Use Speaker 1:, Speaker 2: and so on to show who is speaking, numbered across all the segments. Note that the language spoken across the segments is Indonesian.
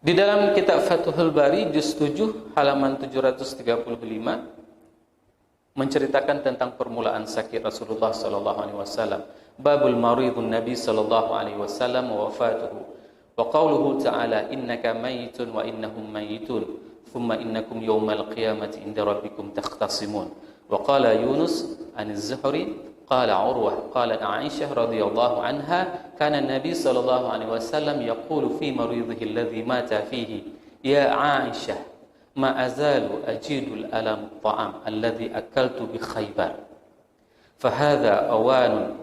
Speaker 1: Di dalam kitab Fathul Bari juz 7 halaman 735 menceritakan tentang permulaan sakit Rasulullah sallallahu alaihi wasallam. Babul maridun Nabi sallallahu alaihi wasallam wa wafatuhu. Wa qauluhu ta'ala innaka mayitun wa innahum mayitun thumma innakum yawmal qiyamati inda rabbikum takhtasimun. Wa qala Yunus an az-Zuhri qala Urwah qalat Aisyah radhiyallahu anha kana an-nabi sallallahu alaihi wasallam yaqulu fi maridhihi alladhi mata fihi ya Aisyah ma azalu ajidul alam at-ta'am alladhi akaltu bi Khaybar fa hadha awan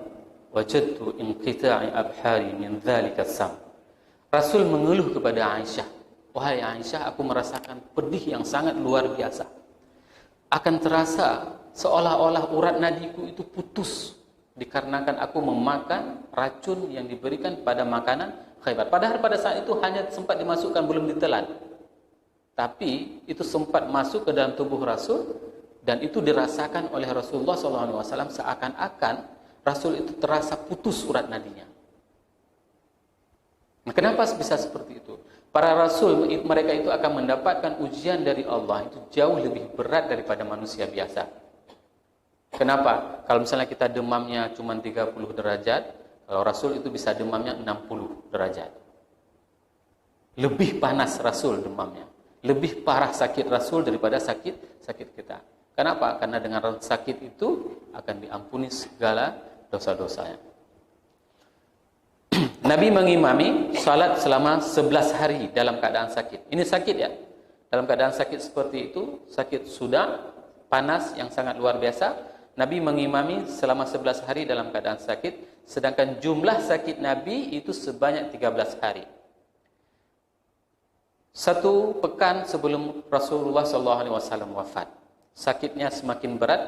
Speaker 1: wajadtu inqita'i abhari min dhalika as-sam. Rasul mengeluh kepada Aisyah, wahai Aisyah, aku merasakan pedih yang sangat luar biasa. Akan terasa seolah-olah urat nadiku itu putus dikarenakan aku memakan racun yang diberikan pada makanan Khaybar. Padahal pada saat itu hanya sempat dimasukkan, belum ditelan. Tapi itu sempat masuk ke dalam tubuh Rasul dan itu dirasakan oleh Rasulullah SAW seakan-akan Rasul itu terasa putus urat nadinya. Nah, kenapa bisa seperti itu? Para Rasul mereka itu akan mendapatkan ujian dari Allah itu jauh lebih berat daripada manusia biasa. Kenapa? Kalau misalnya kita demamnya cuma 30 derajat, kalau Rasul itu bisa demamnya 60 derajat. Lebih panas Rasul demamnya. Lebih parah sakit Rasul daripada sakit kita. Kenapa? Karena dengan sakit itu akan diampuni segala dosa-dosanya. Nabi mengimami salat selama 11 hari dalam keadaan sakit. Ini sakit ya. Dalam keadaan sakit seperti itu, sakit sudah, panas yang sangat luar biasa, Nabi mengimami selama 11 hari dalam keadaan sakit, sedangkan jumlah sakit Nabi itu sebanyak 13 hari. Satu pekan sebelum Rasulullah SAW wafat, sakitnya semakin berat.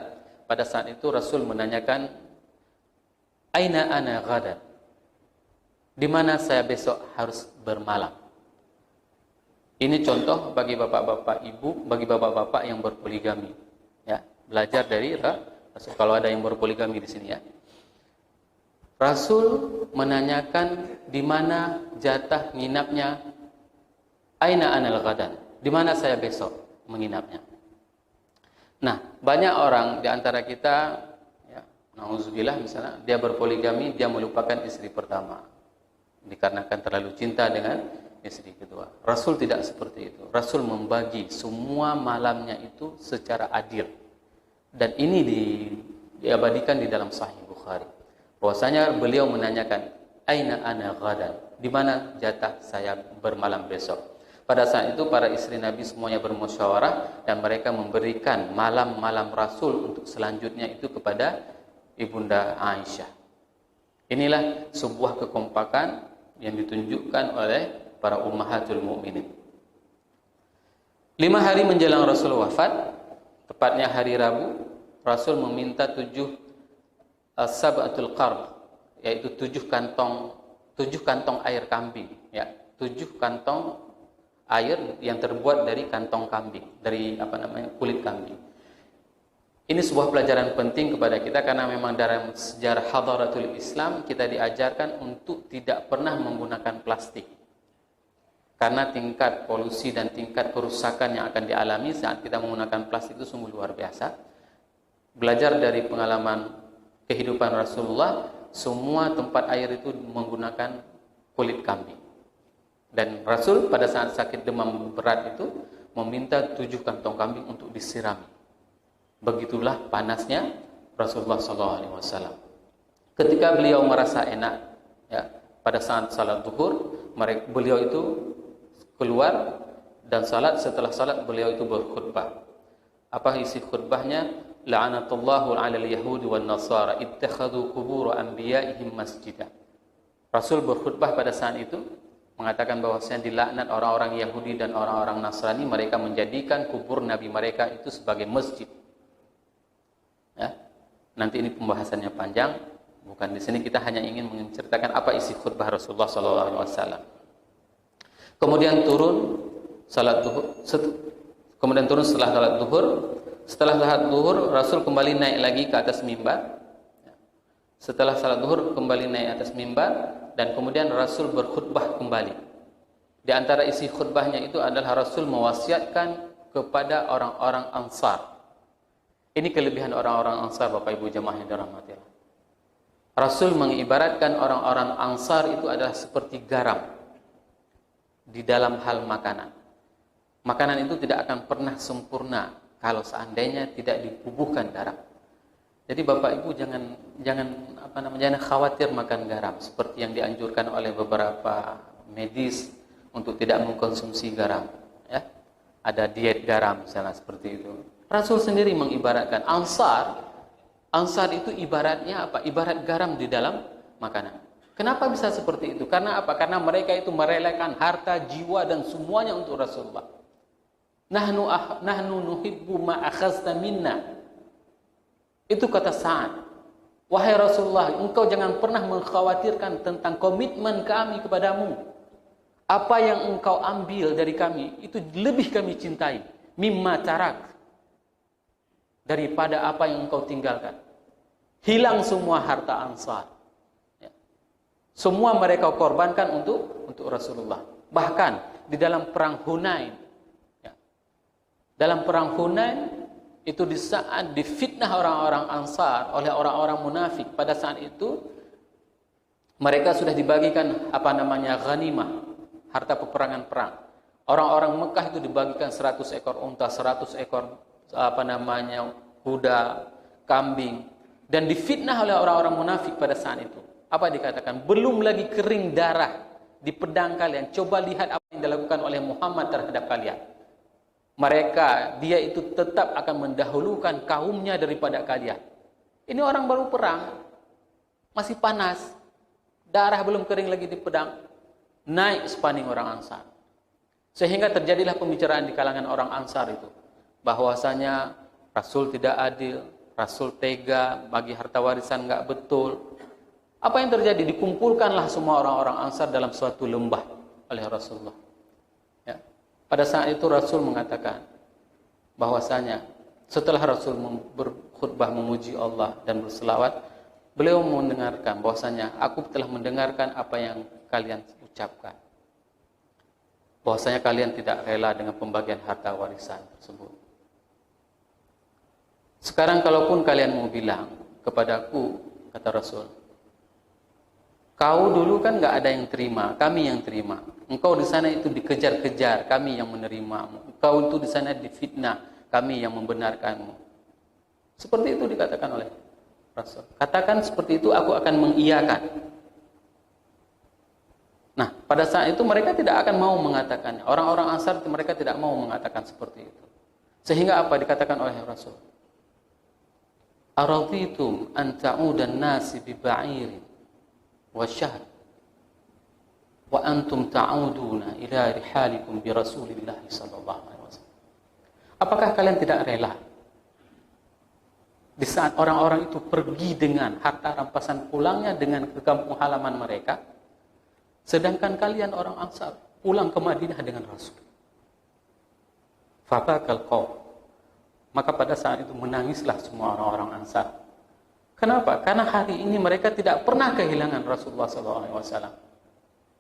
Speaker 1: Pada saat itu Rasul menanyakan, Aina ana ghadan? Di mana saya besok harus bermalam? Ini contoh bagi bapak-bapak ibu, bagi bapak-bapak yang berpoligami. Ya, belajar dari Rasul. Kalau ada yang berpoligami di sini ya. Rasul menanyakan di mana jatah nginapnya. Aina anal ghadan? Di mana saya besok menginapnya? Nah, banyak orang di antara kita, ya, nauzubillah misalnya, dia berpoligami, dia melupakan istri pertama dikarenakan terlalu cinta dengan istri kedua. Rasul tidak seperti itu. Rasul membagi semua malamnya itu secara adil. Dan ini diabadikan di dalam Sahih Bukhari. Bahwasanya beliau menanyakan, Aina ana ghadan? Di mana jatah saya bermalam besok? Pada saat itu para istri Nabi semuanya bermusyawarah dan mereka memberikan malam-malam Rasul untuk selanjutnya itu kepada Ibunda Aisyah. Inilah sebuah kekompakan yang ditunjukkan oleh para ummahatul mukminin. 5 hari menjelang Rasul wafat, tepatnya hari Rabu, Rasul meminta 7 sab'atul qarb, yaitu 7 kantong air kambing, ya, 7 kantong air yang terbuat dari kantong kambing, dari kulit kambing. Ini sebuah pelajaran penting kepada kita karena memang dalam sejarah hadaratul Islam kita diajarkan untuk tidak pernah menggunakan plastik. Karena tingkat polusi dan tingkat kerusakan yang akan dialami saat kita menggunakan plastik itu sungguh luar biasa. Belajar dari pengalaman kehidupan Rasulullah, semua tempat air itu menggunakan kulit kambing. Dan Rasul pada saat sakit demam berat itu meminta 7 kantong kambing untuk disirami. Begitulah panasnya Rasulullah SAW. Ketika beliau merasa enak, ya, pada saat salat zuhur, beliau itu keluar dan salat. Setelah salat beliau itu berkhutbah. Apa isi khutbahnya? La'anatullahu 'alal yahudi wan nasara ittakhadhu qubur anbiya'ihim masjidan. Rasul berkhutbah pada saat itu mengatakan bahwasanya dilaknat orang-orang Yahudi dan orang-orang Nasrani, mereka menjadikan kubur nabi mereka itu sebagai masjid. Ya. Nanti ini pembahasannya panjang, bukan di sini, kita hanya ingin menceritakan apa isi khutbah Rasulullah SAW. Kemudian turun salat zuhur, setelah salat zuhur, Rasul kembali naik lagi ke atas mimbar. Setelah salat zuhur kembali naik atas mimbar dan kemudian Rasul berkhutbah kembali. Di antara isi khutbahnya itu adalah Rasul mewasiatkan kepada orang-orang Ansar. Ini kelebihan orang-orang Ansar, Bapak Ibu jemaah yang dirahmati Allah. Rasul mengibaratkan orang-orang Ansar itu adalah seperti garam di dalam hal makanan. Makanan itu tidak akan pernah sempurna kalau seandainya tidak dibubuhkan garam. Jadi Bapak Ibu jangan khawatir makan garam seperti yang dianjurkan oleh beberapa medis untuk tidak mengkonsumsi garam, ya. Ada diet garam misalnya seperti itu. Rasul sendiri mengibaratkan Ansar itu ibaratnya apa? Ibarat garam di dalam makanan. Kenapa bisa seperti itu? Karena apa? Karena mereka itu merelakan harta, jiwa dan semuanya untuk Rasulullah. Nahnu nuhibbu ma akhazta minna. Itu kata Sa'ad. Wahai Rasulullah, engkau jangan pernah mengkhawatirkan tentang komitmen kami kepadamu. Apa yang engkau ambil dari kami, itu lebih kami cintai. Mimma tarak. Daripada apa yang engkau tinggalkan. Hilang semua harta Ansar. Ya. Semua mereka korbankan untuk Rasulullah. Bahkan di dalam perang Hunain. Ya. Dalam perang Hunain, itu di saat difitnah orang-orang Ansar oleh orang-orang munafik. Pada saat itu mereka sudah dibagikan ghanimah, harta peperangan perang. Orang-orang Mekah itu dibagikan 100 ekor unta, 100 ekor kuda, kambing, dan difitnah oleh orang-orang munafik pada saat itu. Apa dikatakan? Belum lagi kering darah di pedang kalian. Coba lihat apa yang dilakukan oleh Muhammad terhadap kalian. Dia itu tetap akan mendahulukan kaumnya daripada kalian. Ini orang baru perang, masih panas, darah belum kering lagi di pedang, naik sepaning orang Ansar. Sehingga terjadilah pembicaraan di kalangan orang Ansar itu, bahwasanya Rasul tidak adil, Rasul tega, bagi harta warisan nggak betul. Apa yang terjadi? Dikumpulkanlah semua orang-orang Ansar dalam suatu lembah oleh Rasulullah. Pada saat itu Rasul mengatakan bahwasanya setelah Rasul berkhutbah memuji Allah dan berselawat, beliau mendengarkan bahwasanya aku telah mendengarkan apa yang kalian ucapkan. Bahwasanya kalian tidak rela dengan pembagian harta warisan tersebut. Sekarang kalaupun kalian mau bilang kepadaku, kata Rasul, kau dulu kan nggak ada yang terima, kami yang terima. Engkau di sana itu dikejar-kejar, kami yang menerimamu. Engkau itu di sana difitnah, kami yang membenarkanmu. Seperti itu dikatakan oleh Rasul. Katakan seperti itu, aku akan mengiyakan. Nah, pada saat itu mereka tidak akan mau mengatakannya. Orang-orang Ansar mereka tidak mau mengatakan seperti itu. Sehingga apa dikatakan oleh Rasul? Araditum an ta'udan nasi bi ba'irin wa syahr wa antum ta'uduna ila rihalikum bi Rasulillah sallallahu alaihi wasallam. Apakah kalian tidak rela di saat orang-orang itu pergi dengan harta rampasan pulangnya dengan ke kampung halaman mereka, sedangkan kalian orang Ansar pulang ke Madinah dengan Rasul? Fabakal qaum. Maka pada saat itu menangislah semua orang-orang Ansar. Kenapa? Karena hari ini mereka tidak pernah kehilangan Rasulullah SAW.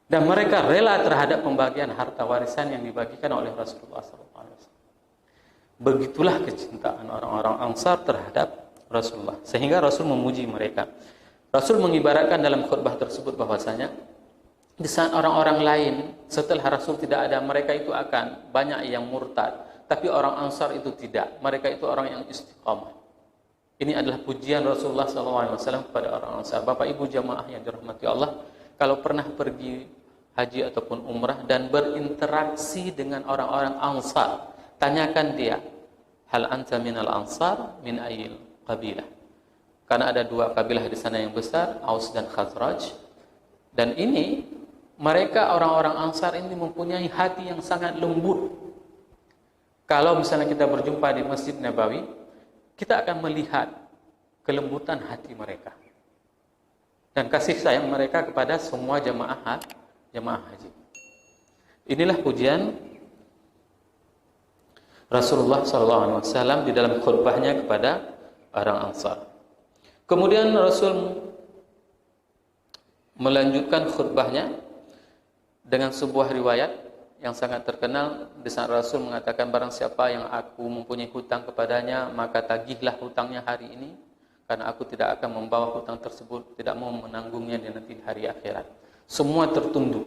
Speaker 1: Dan mereka rela terhadap pembagian harta warisan yang dibagikan oleh Rasulullah SAW. Begitulah kecintaan orang-orang Ansar terhadap Rasulullah. Sehingga Rasul memuji mereka. Rasul mengibaratkan dalam khutbah tersebut bahwasanya di saat orang-orang lain setelah Rasul tidak ada, mereka itu akan banyak yang murtad. Tapi orang Ansar itu tidak. Mereka itu orang yang istiqamah. Ini adalah pujian Rasulullah SAW kepada orang Ansar. Bapak Ibu jamaah yang dirahmati Allah, kalau pernah pergi haji ataupun umrah dan berinteraksi dengan orang-orang Ansar, tanyakan dia, hal anta minal Ansar min ayil qabilah? Karena ada dua kabilah di sana yang besar, Aus dan Khazraj. Dan ini mereka orang-orang Ansar ini mempunyai hati yang sangat lembut. Kalau misalnya kita berjumpa di Masjid Nabawi, kita akan melihat kelembutan hati mereka dan kasih sayang mereka kepada semua jamaah haji. Inilah pujian Rasulullah SAW di dalam khutbahnya kepada orang Ansar. Kemudian Rasul melanjutkan khutbahnya dengan sebuah riwayat yang sangat terkenal di saat Rasul mengatakan barang siapa yang aku mempunyai hutang kepadanya maka tagihlah hutangnya hari ini, karena aku tidak akan membawa hutang tersebut, tidak mau menanggungnya di nanti hari akhirat. Semua tertunduk.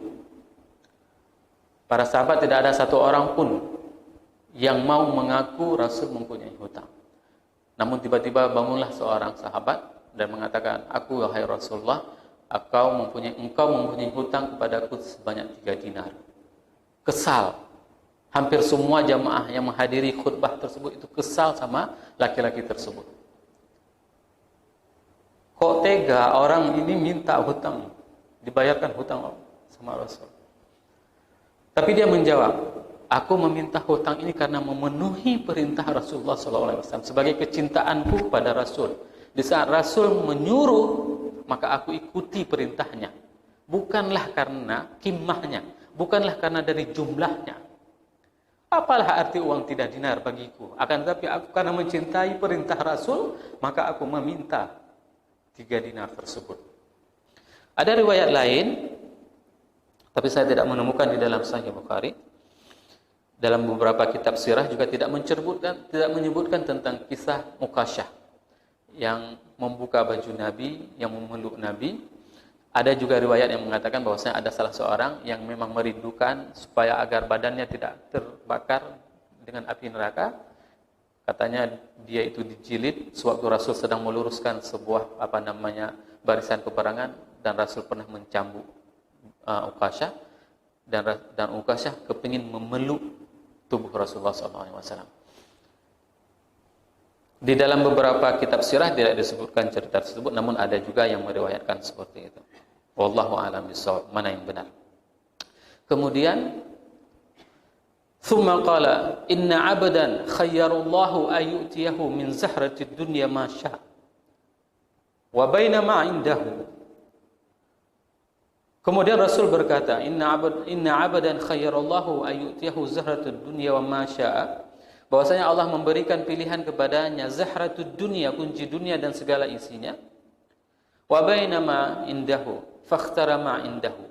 Speaker 1: Para sahabat tidak ada satu orang pun yang mau mengaku Rasul mempunyai hutang. Namun tiba-tiba bangunlah seorang sahabat dan mengatakan, aku wahai Rasulullah, engkau mempunyai hutang kepadaku sebanyak 3 dinar. Kesal. Hampir semua jamaah yang menghadiri khutbah tersebut itu kesal sama laki-laki tersebut. Kok tega orang ini minta hutang, dibayarkan hutang sama Rasul. Tapi dia menjawab, aku meminta hutang ini karena memenuhi perintah Rasulullah SAW sebagai kecintaanku pada Rasul. Di saat Rasul menyuruh, maka aku ikuti perintahnya. Bukanlah karena kimmahnya, bukanlah karena dari jumlahnya. Apalah arti uang 3 dinar bagiku? Akan tetapi aku karena mencintai perintah Rasul, maka aku meminta 3 dinar tersebut. Ada riwayat lain, tapi saya tidak menemukan di dalam Sahih Bukhari. Dalam beberapa kitab sirah juga tidak menyebutkan tentang kisah Mukasyah yang membuka baju Nabi, yang memeluk Nabi. Ada juga riwayat yang mengatakan bahwasanya ada salah seorang yang memang merindukan supaya agar badannya tidak terbakar dengan api neraka. Katanya dia itu dijilid sewaktu Rasul sedang meluruskan sebuah barisan peperangan, dan Rasul pernah mencambuk Uqasyah, dan Uqasyah kepingin memeluk tubuh Rasulullah SAW. Di dalam beberapa kitab sirah tidak disebutkan cerita tersebut, namun ada juga yang meriwayatkan seperti itu. Wallahu a'lam bishawab, mana yang benar. Kemudian thumma qala inna 'abdan khayyarallahu ayyutiyahu min zahratid dunya ma syaa wa bainama 'indahu. Kemudian Rasul berkata, inna 'abdan khayyarallahu ayyutiyahu zahratud dunya wa ma syaa, bahwasanya Allah memberikan pilihan kepadanya zahratud dunya, kunci dunia dan segala isinya, wa bainama 'indahu fakhtara ma 'indahu.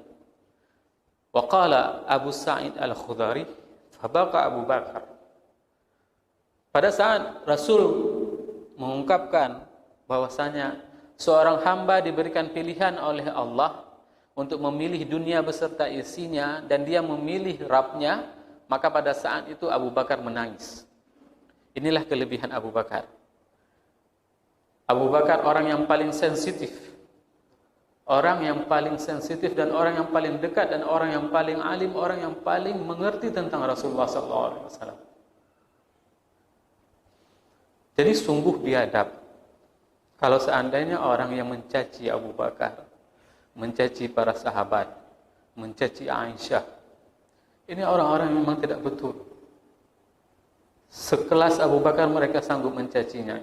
Speaker 1: Wa qala Abu Sa'id Al-Khudari fabaqa Abu Bakar. Pada saat Rasul mengungkapkan bahwasanya seorang hamba diberikan pilihan oleh Allah untuk memilih dunia beserta isinya, dan dia memilih Rabbnya, maka pada saat itu Abu Bakar menangis. Inilah kelebihan Abu Bakar. Abu Bakar orang yang paling sensitif. Orang yang paling sensitif dan orang yang paling dekat dan orang yang paling alim, orang yang paling mengerti tentang Rasulullah SAW. Jadi sungguh biadab kalau seandainya orang yang mencaci Abu Bakar, mencaci para sahabat, mencaci Aisyah, ini orang-orang yang memang tidak betul. Sekelas Abu Bakar mereka sanggup mencacinya.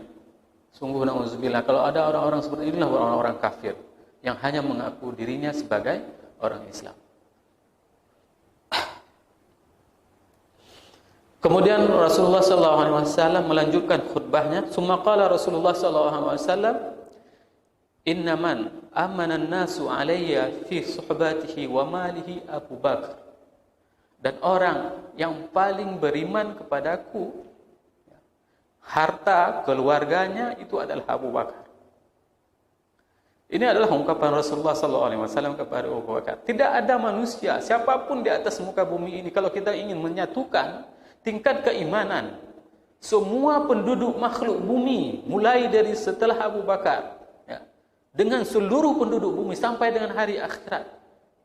Speaker 1: Sungguh na'udzubillah, kalau ada orang-orang seperti inilah orang-orang kafir yang hanya mengaku dirinya sebagai orang Islam. Kemudian Rasulullah SAW melanjutkan khutbahnya. Summa qala Rasulullah SAW, innaman amanan nasu alayya fi suhbatihi wa malihi Abu Bakar. Dan orang yang paling beriman kepadaku, harta keluarganya itu adalah Abu Bakar. Ini adalah ungkapan Rasulullah SAW kepada Abu Bakar. Tidak ada manusia, siapapun di atas muka bumi ini, kalau kita ingin menyatukan tingkat keimanan semua penduduk makhluk bumi, mulai dari setelah Abu Bakar, ya, dengan seluruh penduduk bumi sampai dengan hari akhirat,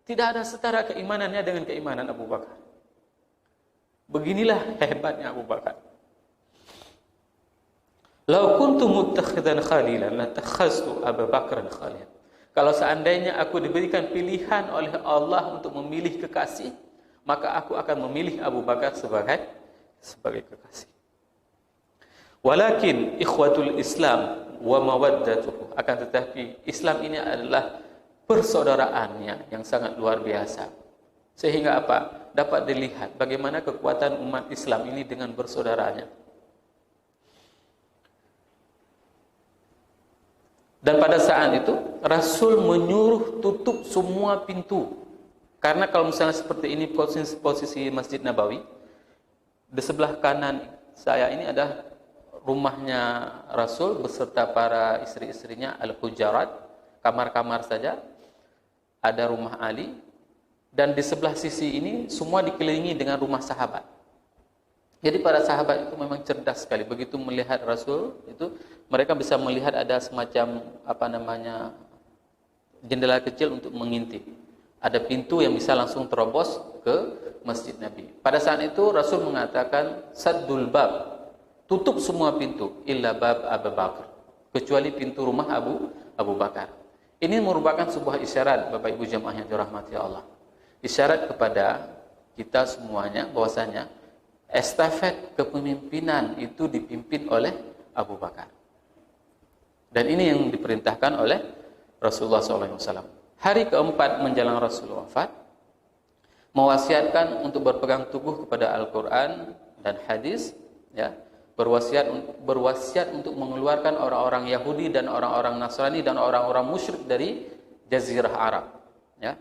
Speaker 1: tidak ada setara keimanannya dengan keimanan Abu Bakar. Beginilah hebatnya Abu Bakar. Lau kuntu muttakhidan khalilan latakhaztu Abu Bakran khalilan. Kalau seandainya aku diberikan pilihan oleh Allah untuk memilih kekasih, maka aku akan memilih Abu Bakar sebagai kekasih. Walakin ikhwatul Islam wa mawaddatuhu, akan tetapi Islam ini adalah persaudaraannya yang sangat luar biasa. Sehingga apa? Dapat dilihat bagaimana kekuatan umat Islam ini dengan bersaudaranya. Dan pada saat itu Rasul menyuruh tutup semua pintu Karena kalau misalnya seperti ini posisi Masjid Nabawi, di sebelah kanan saya ini ada rumahnya Rasul beserta para istri-istrinya, al-hujarat, kamar-kamar saja. Ada rumah Ali, dan di sebelah sisi ini semua dikelilingi dengan rumah sahabat. Jadi para sahabat itu memang cerdas sekali. Begitu melihat Rasul itu, mereka bisa melihat ada semacam jendela kecil untuk mengintip. Ada pintu yang bisa langsung terobos ke Masjid Nabi. Pada saat itu Rasul mengatakan saddul bab, tutup semua pintu illa bab Abu Bakar, kecuali pintu rumah Abu Bakar. Ini merupakan sebuah isyarat, Bapak Ibu jemaah yang dirahmati Allah. Isyarat kepada kita semuanya bahwasanya estafet kepemimpinan itu dipimpin oleh Abu Bakar. Dan ini yang diperintahkan oleh Rasulullah SAW. Hari keempat menjelang Rasul wafat, mewasiatkan untuk berpegang teguh kepada Al-Quran dan hadis, ya, berwasiat untuk mengeluarkan orang-orang Yahudi dan orang-orang Nasrani dan orang-orang musyrik dari Jazirah Arab, ya,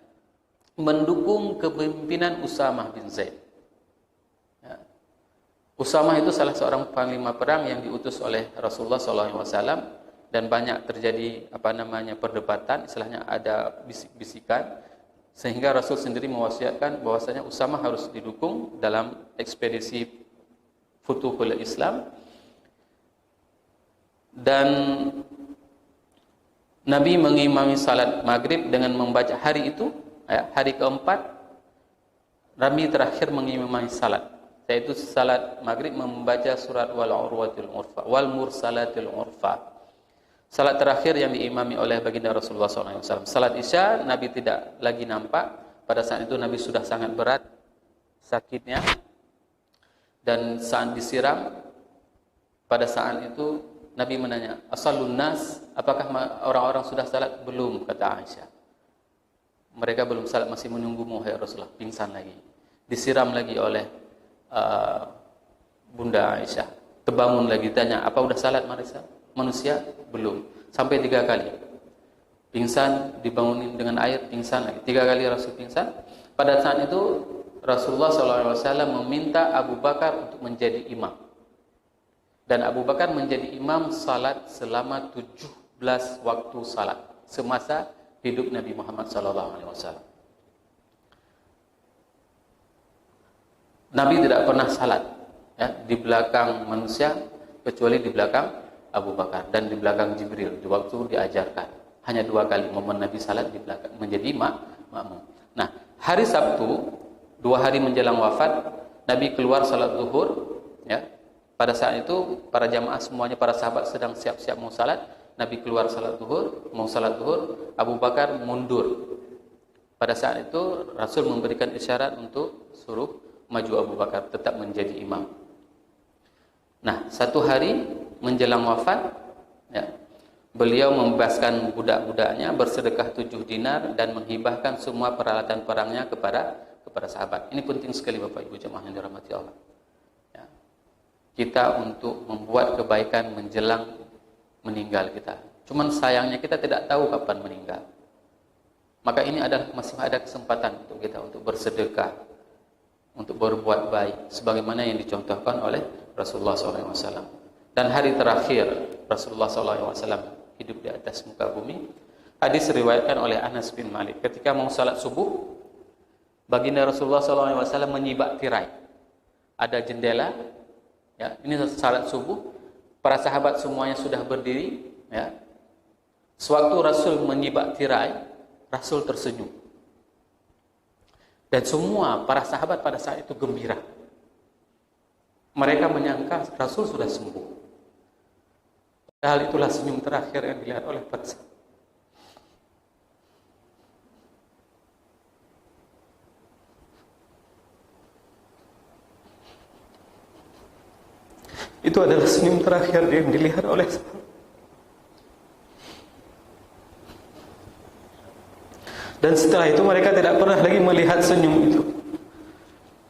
Speaker 1: mendukung kepemimpinan Usamah bin Zaid. Ya. Usamah itu salah seorang panglima perang yang diutus oleh Rasulullah SAW. Dan banyak terjadi perdebatan, istilahnya ada bisik-bisikan, sehingga Rasul sendiri mewasiatkan bahwasanya Usamah harus didukung dalam ekspedisi Futuhul Islam. Dan Nabi mengimami salat maghrib dengan membaca hari itu, ya, hari keempat Nabi terakhir mengimami salat, yaitu salat maghrib membaca surat wal urwatil urfa wal mursalatil urfa. Salat terakhir yang diimami oleh baginda Rasulullah SAW. Salat Isya, Nabi tidak lagi nampak. Pada saat itu Nabi sudah sangat berat sakitnya. Dan saat disiram, pada saat itu Nabi menanya, Asallun nas, apakah orang-orang sudah salat? Belum, kata Aisyah. Mereka belum salat, masih menunggumu, hai Rasulullah. Pingsan lagi. Disiram lagi oleh Bunda Aisyah. Terbangun lagi, tanya, apa udah salat manusia? Belum. Sampai 3 kali. Pingsan, dibangunin dengan air, pingsan lagi. 3 kali Rasul pingsan. Pada saat itu Rasulullah SAW meminta Abu Bakar untuk menjadi imam. Dan Abu Bakar menjadi imam salat selama 17 waktu salat semasa hidup Nabi Muhammad SAW. Nabi tidak pernah salat, ya, di belakang manusia kecuali di belakang Abu Bakar dan di belakang Jibril di waktu diajarkan. Hanya 2 kali momen Nabi salat di belakang menjadi makmum. Nah, hari Sabtu 2 hari menjelang wafat, Nabi keluar salat zuhur, ya. Pada saat itu para jamaah semuanya, para sahabat sedang siap-siap mau salat. Nabi keluar salat zuhur, mau salat zuhur, Abu Bakar mundur. Pada saat itu Rasul memberikan isyarat untuk suruh maju Abu Bakar tetap menjadi imam. Nah, 1 hari menjelang wafat, ya, beliau membebaskan budak-budaknya, bersedekah 7 dinar dan menghibahkan semua peralatan perangnya kepada sahabat. Ini penting sekali Bapak Ibu jemaah yang dirahmati Allah. Ya. Kita untuk membuat kebaikan menjelang meninggal kita. Cuman sayangnya kita tidak tahu kapan meninggal. Maka ini masih ada kesempatan untuk kita untuk bersedekah, untuk berbuat baik, sebagaimana yang dicontohkan oleh Rasulullah SAW. Dan hari terakhir Rasulullah SAW hidup di atas muka bumi, hadis riwayatkan oleh Anas bin Malik. Ketika mau salat subuh, baginda Rasulullah SAW menyibak tirai. Ada jendela, ya, ini salat subuh. Para sahabat semuanya sudah berdiri, ya. Sewaktu Rasul menyibak tirai, Rasul tersenyum. Dan semua para sahabat pada saat itu gembira. Mereka menyangka Rasul sudah sembuh. Hal itulah senyum terakhir yang dilihat oleh para sahabat. Itu adalah senyum terakhir yang dilihat oleh sahabat. Dan setelah itu mereka tidak pernah lagi melihat senyum itu.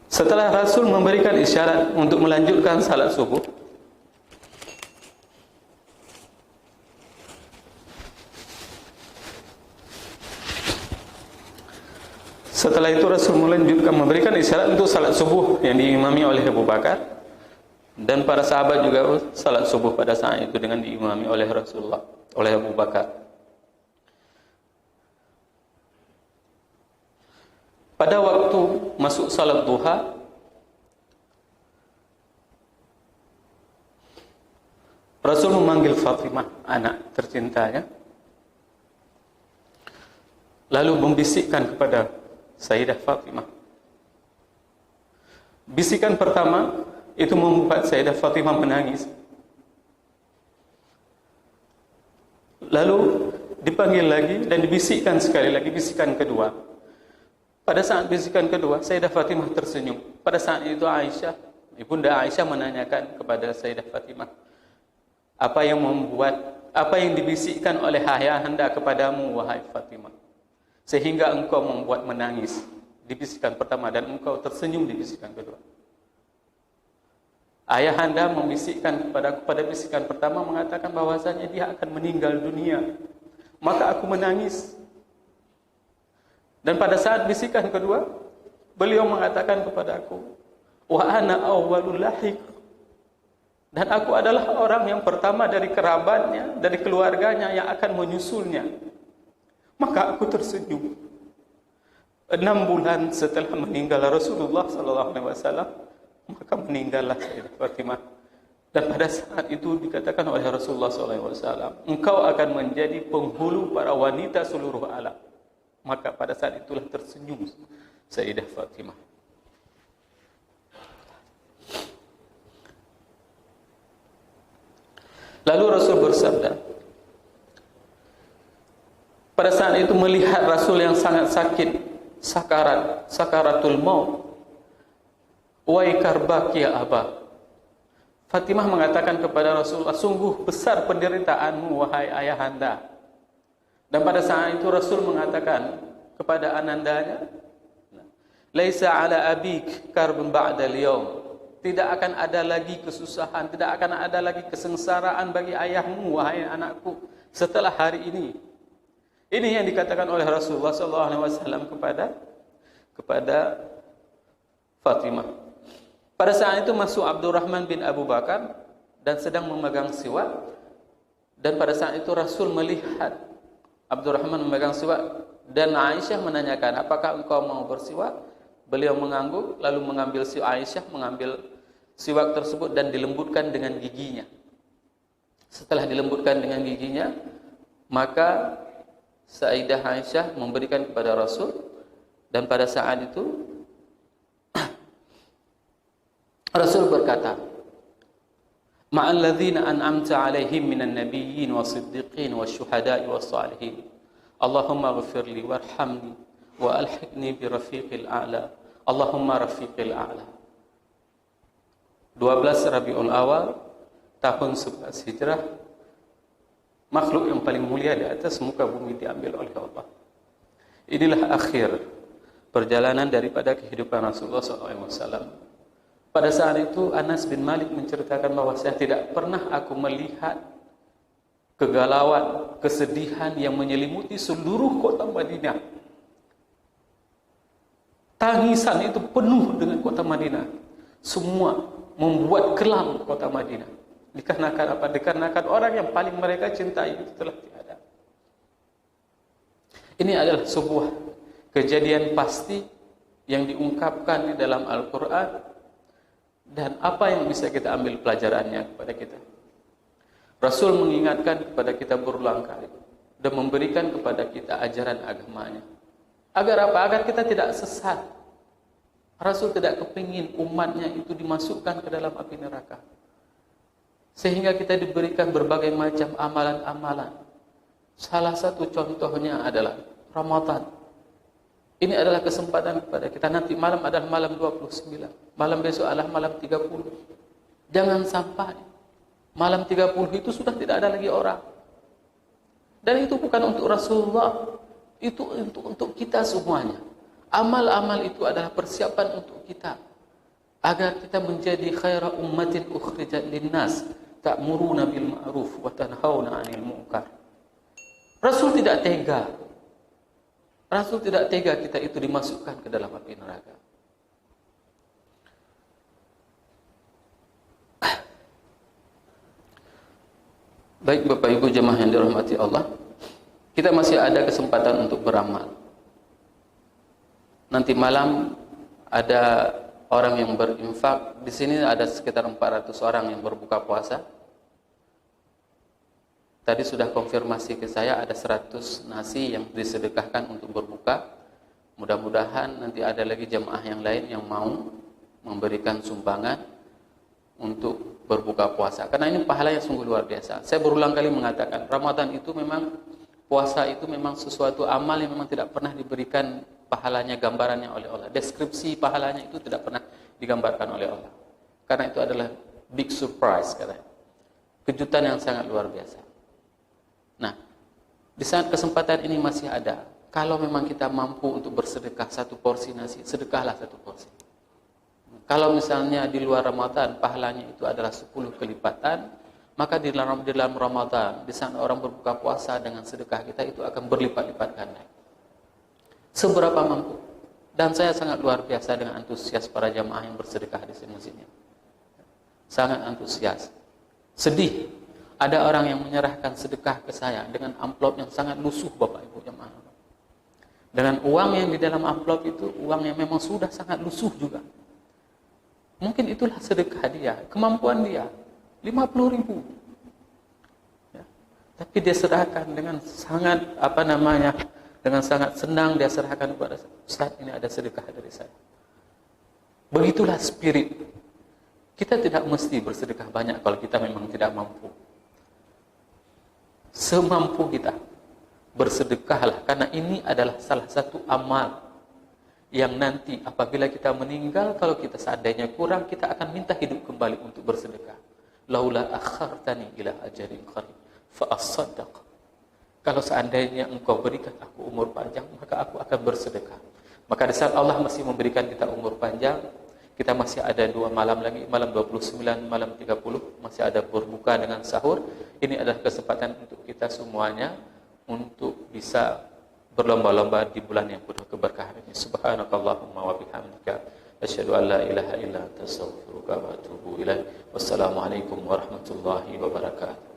Speaker 1: Setelah Rasul memberikan isyarat untuk melanjutkan salat subuh, Setelah itu Rasul melanjutkan memberikan isyarat untuk salat subuh yang diimami oleh Abu Bakar, dan para sahabat juga salat subuh pada saat itu dengan diimami oleh Rasulullah, oleh Abu Bakar. Pada waktu masuk salat duha, Rasul memanggil Fatimah, anak tercintanya, lalu membisikkan kepada Sayyidah Fatimah. Bisikan pertama itu membuat Sayyidah Fatimah menangis. Lalu dipanggil lagi dan dibisikkan sekali lagi bisikan kedua. Pada saat bisikan kedua, Sayyidah Fatimah tersenyum. Pada saat itu Aisyah, Ibunda Aisyah menanyakan kepada Sayyidah Fatimah, apa yang dibisikkan oleh ayahanda kepadamu, wahai Fatimah, sehingga engkau membuat menangis di bisikan pertama dan engkau tersenyum di bisikan kedua? Ayahanda membisikkan kepadaku pada bisikan pertama, mengatakan bahwasanya dia akan meninggal dunia, maka aku menangis. Dan pada saat bisikan kedua, beliau mengatakan kepadaku, wa ana awwalul lahiq, dan aku adalah orang yang pertama dari kerabatnya, dari keluarganya yang akan menyusulnya. Maka aku tersenyum. 6 bulan setelah meninggal Rasulullah SAW, maka meninggallah Sayyidah Fatimah. Dan pada saat itu dikatakan oleh Rasulullah SAW, engkau akan menjadi penghulu para wanita seluruh alam. Maka pada saat itulah tersenyum Sayyidah Fatimah. Lalu Rasul bersabda, pada saat itu melihat Rasul yang sangat sakit, sakaratul maut, wai karbaki ya Aba. Fatimah mengatakan kepada Rasulullah, sungguh besar penderitaanmu wahai ayahanda. Dan pada saat itu Rasul mengatakan kepada anandanya, laisa ala abik karbun ba'dal yaum, tidak akan ada lagi kesusahan, tidak akan ada lagi kesengsaraan bagi ayahmu wahai anakku setelah hari ini. Ini yang dikatakan oleh Rasulullah SAW kepada Fatimah. Pada saat itu masuk Abdurrahman bin Abu Bakar dan sedang memegang siwak. Dan pada saat itu Rasul melihat Abdurrahman memegang siwak, dan Aisyah menanyakan, apakah engkau mau bersiwak? Beliau mengangguk, lalu mengambil Aisyah mengambil siwak tersebut dan dilembutkan dengan giginya. Setelah dilembutkan dengan giginya, maka Sayyidah Aisyah memberikan kepada Rasul, dan pada saat itu Rasul berkata, ma'al ladzina an'amta 'alaihim minan nabiyyin was-siddiqin wasyuhada'i was-salihin. Allahumma ighfirli warhamni wa alhiqni bi rafiqil a'la. Allahumma rafiqil a'la. 12 Rabiul Awal tahun 11 Hijrah. Makhluk yang paling mulia di atas muka bumi diambil oleh Allah. Inilah akhir perjalanan daripada kehidupan Rasulullah SAW. Pada saat itu Anas bin Malik menceritakan bahwa saya tidak pernah aku melihat kegalauan, kesedihan yang menyelimuti seluruh kota Madinah. Tangisan itu penuh dengan kota Madinah. Semua membuat kelam kota Madinah. Dikarenakan apa? Dikarenakan orang yang paling mereka cintai itu telah tiada. Ini adalah sebuah kejadian pasti yang diungkapkan di dalam Al-Quran, dan apa yang bisa kita ambil pelajarannya kepada kita. Rasul mengingatkan kepada kita berulang kali dan memberikan kepada kita ajaran agamanya. Agar apa? Agar kita tidak sesat. Rasul tidak kepingin umatnya itu dimasukkan ke dalam api neraka. Sehingga kita diberikan berbagai macam amalan-amalan. Salah satu contohnya adalah Ramadan. Ini adalah kesempatan kepada kita. Nanti malam adalah malam 29. Malam besok adalah malam 30. Jangan sampai malam 30 itu sudah tidak ada lagi orang. Dan itu bukan untuk Rasulullah. Itu untuk kita semuanya. Amal-amal itu adalah persiapan untuk kita. Agar kita menjadi khaira ummatin ukhrijat linnas. Ta'muruna bil ma'ruf wa tanhauna 'anil munkar. Rasul tidak tega Rasul tidak tega kita itu dimasukkan ke dalam api neraka. Baik Bapak Ibu jemaah yang dirahmati Allah, kita masih ada kesempatan untuk beramal. Nanti malam ada orang yang berinfak. Di sini ada sekitar 400 orang yang berbuka puasa. Tadi sudah konfirmasi ke saya ada 100 nasi yang disedekahkan untuk berbuka. Mudah-mudahan nanti ada lagi jemaah yang lain yang mau memberikan sumbangan untuk berbuka puasa. Karena ini pahalanya sungguh luar biasa. Saya berulang kali mengatakan, Ramadan itu memang, puasa itu memang sesuatu amal yang memang tidak pernah diberikan pahalanya, gambarannya oleh Allah. Deskripsi pahalanya itu tidak pernah digambarkan oleh Allah. Karena itu adalah big surprise, katanya. Kejutan yang sangat luar biasa. Nah, di saat kesempatan ini masih ada, kalau memang kita mampu untuk bersedekah 1 porsi nasi, sedekahlah 1 porsi. Kalau misalnya di luar Ramadan pahalanya itu adalah 10 kelipatan, maka di dalam Ramadan, di saat orang berbuka puasa dengan sedekah kita itu akan berlipat-lipat ganda. Seberapa mampu. Dan saya sangat luar biasa dengan antusias para jamaah yang bersedekah di sini. Sangat antusias. Sedih. Ada orang yang menyerahkan sedekah ke saya dengan amplop yang sangat lusuh, Bapak Ibu jemaah. Dengan uang yang di dalam amplop itu, uang yang memang sudah sangat lusuh juga. Mungkin itulah sedekah dia, kemampuan dia, 50.000. Ya. Tapi dia serahkan dengan sangat, dengan sangat senang dia serahkan kepada saya. Ustaz, ini ada sedekah dari saya. Begitulah spirit. Kita tidak mesti bersedekah banyak kalau kita memang tidak mampu. Semampu kita bersedekahlah, karena ini adalah salah satu amal yang nanti apabila kita meninggal, kalau kita seandainya kurang, kita akan minta hidup kembali untuk bersedekah. Laula akhartani ila ajalin qarib fa asaddaq. Kalau seandainya engkau berikan aku umur panjang, maka aku akan bersedekah. Maka di saat Allah masih memberikan kita umur panjang, kita masih ada 2 malam lagi, malam 29, malam 30, masih ada berbuka dengan sahur. Ini adalah kesempatan untuk kita semuanya untuk bisa berlomba-lomba di bulan yang penuh keberkahan ini. Subhanakallahumma wa bihamdika asyhadu an la ilaha illa anta astaghfiruka wa atubu ilaik. Wassalamualaikum warahmatullahi wabarakatuh.